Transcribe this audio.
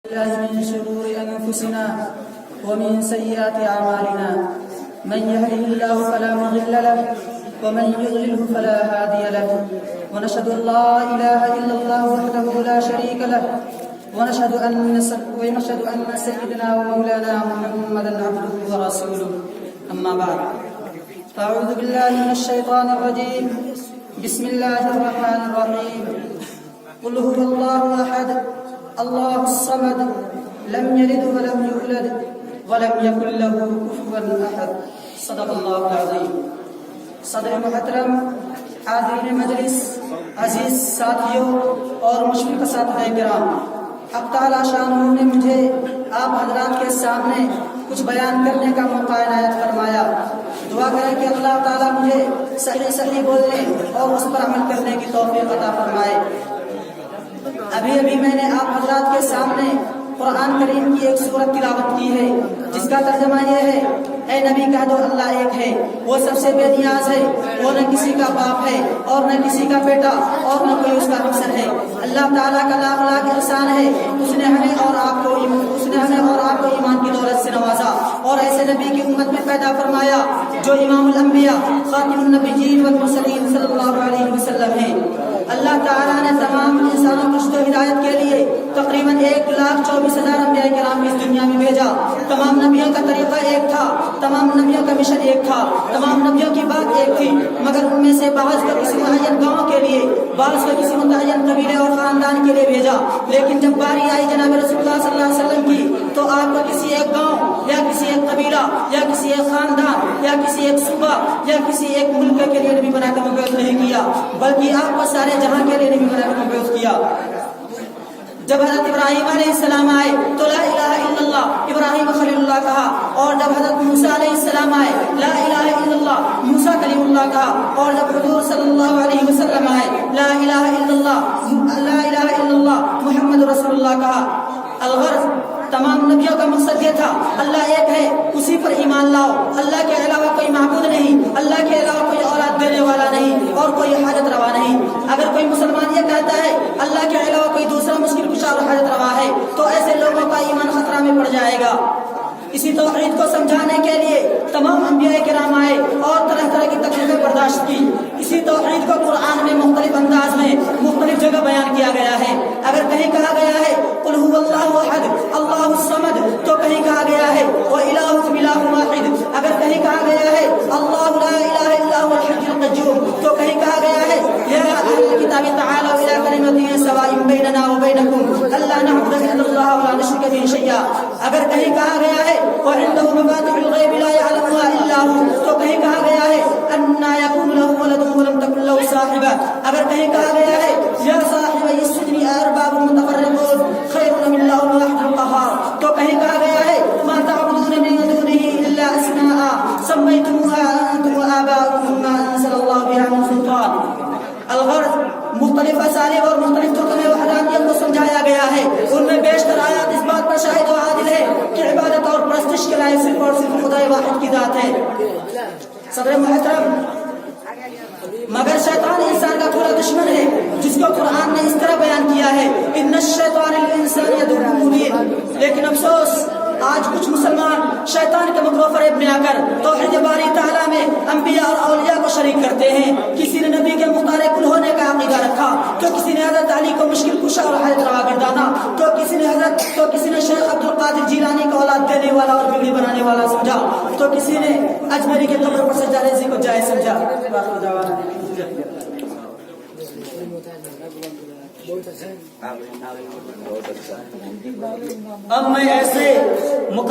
الله من شرور أنفسنا ومن سيئات أعمالنا من يهده الله فلا مضل له ومن يضلله فلا هادي له ونشهد أن لا إله إلا الله وحده لا شريك له ونشهد أن سيدنا ومولانا محمدا عبده ورسوله أما بعد أعوذ بالله من الشيطان الرجيم بسم الله الرحمن الرحيم قل هو الله أحد الله الصمد لم يلد ولم يولد ولم يكن له كفوا أحد صدق الله العظيم صدر محترم حاضرین مجلس عزیز ساتھیوں اور مشفق اساتذہ کرام، حق تعالی شانہ نے مجھے آپ حضرات کے سامنے کچھ بیان کرنے کا موقع عنایت فرمایا۔ دعا کریں کہ اللہ تعالی مجھے صحیح بولنے اور اس پر عمل کرنے کی توفیق عطا فرمائے۔ ابھی میں نے آپ حضرات کے سامنے قرآن کریم کی ایک سورت تلاوت کی ہے جس کا ترجمہ یہ ہے، اے نبی کہہ دو اللہ ایک ہے، وہ سب سے بے نیاز ہے، وہ نہ کسی کا باپ ہے اور نہ کسی کا بیٹا اور نہ کوئی اس کا ہمسر ہے۔ اللہ تعالیٰ کا لاکھ لاکھ احسان ہے، اس نے ہمیں اور آپ کو ایمان کی دولت سے نوازا اور ایسے نبی کی امت میں پیدا فرمایا جو امام الانبیاء خاتم النبیین والمرسلین صلی اللہ علیہ وسلم ہیں۔ اللہ تعالیٰ نے تمام انسانوں کو ہدایت کے لیے تقریباً 1,24,000 انبیاء کرام اس دنیا میں بھیجا۔ تمام نبیوں کا طریقہ ایک تھا، تمام نبیوں کا مشن ایک تھا، تمام نبیوں کی بات ایک تھی، مگر ان میں سے بعض کو کسی معین گاؤں کے لیے، بعض کو کسی متعین قبیلے اور خاندان کے لیے بھیجا۔ لیکن جب باری آئی جناب رسول اللہ صلی اللہ علیہ وسلم کی تو آپ کو کسی ایک گاؤں یا کسی ایک قبیلہ یا کسی ایک خاندان یا کسی ایک صوبہ یا کسی ایک ملک کے لیے نبی بنا کر مبعوث نہیں کیا، بلکہ آپ کو سارے جہاں کے لیے نبی بنا کر مبعوث کیا۔ جب حضرت ابراہیم علیہ السلام آئے تو لا الہ الا اللہ ابراہیم خلیل اللہ کہا، اور جب حضرت موسیٰ علیہ السلام آئے لا الہ الا اللہ موسیٰ کلیم اللہ کہا، اور جب حضور صلی اللہ علیہ وسلم آئے لا الہ الا اللہ محمد رسول اللہ کہا۔ الغرض تمام نبیوں کا مقصد یہ تھا، اللہ ایک ہے، اسی پر ایمان لاؤ، اللہ کے علاوہ کوئی معبود نہیں، اللہ کے علاوہ کوئی اولاد دینے والا نہیں اور کوئی حاجت روا نہیں۔ اگر کوئی مسلمان یہ کہتا ہے اللہ کے علاوہ کوئی دوسرا مشکل کشا اور حاجت روا ہے تو ایسے لوگوں کا ایمان خطرہ میں پڑ جائے گا۔ اسی توحید کو سمجھانے کے لیے تمام انبیاء کرام آئے اور طرح طرح کی تکلیفیں برداشت کی۔ اسی توحید کو قرآن میں مختلف انداز میں مختلف جگہ بیان کیا گیا ہے۔ اگر کہیں کہا گیا ہے قل هو اللہ احد اللہ الصمد تو کہیں کہا گیا ہے وَإِلَٰهُكُمْ إِلَٰهٌ وَاحِدٌ، اگر کہیں کہا گیا ہے اللہ لا الہ الا هو الحی القیوم تو کہیں کہا گیا ہے یا اہل الکتاب تعالوا إِلَىٰ كَلِمَةٍ سَوَاءٍ بَيْنَنَا وَبَيْنَكُمْ أَلَّا نَعْبُدَ إِلَّا اللَّهَ وَلَا نُشْرِكَ بِهِ شَيْئًا، اگر کہیں کہا گیا ہے وعنده مفاتح الغیب لا يعلمها الا هو تو کہیں کہا گیا ہے انا يكون له ولد ولم تكن له صاحبہ، اگر کہیں کہا گیا ہے یا صاحبی السجن ارباب متفرقون خیر من الله الواحد القهار تو کہیں کہا گیا ہے ما تعبدون من دونه الا اسماء سميتموها انتم وآباؤكم ما انزل الله بها من سلطان۔ الغرض مختلف اساليب اور مختلف طرق میں وحدانیت کو سمجھایا گیا ہے۔ ان میں بیشتر آیات اس بات پر شاہد و عادل ہے کہ عبادت اور پرستش کے لائق صرف اور صرف خدا واحد کی ذات ہے۔ صدر محترم، مگر شیطان انسان کا پورا دشمن ہے، جس کو قرآن نے اس طرح بیان کیا ہے ان الشیطان للانسان عدو مبین۔ لیکن افسوس آج کچھ مسلمان شیطان کے مکر و فریب میں آ کر توحید باری تعالیٰ میں انبیاء اور اولیاء کو شریک کرتے ہیں۔ کسی نے نبی کے مختار کل ہونے کا عقیدہ رکھا تو کسی نے حضرت علی کو مشکل کشا اور حاجت روا گردانا تو کسی نے شیخ عبد القادر جیلانی کو اولاد دینے والا اور بیوی بنانے والا سمجھا تو کسی نے اجمیری کے قبر پر سجدہ ریزی کو جائز سمجھا۔ اب میں ایسے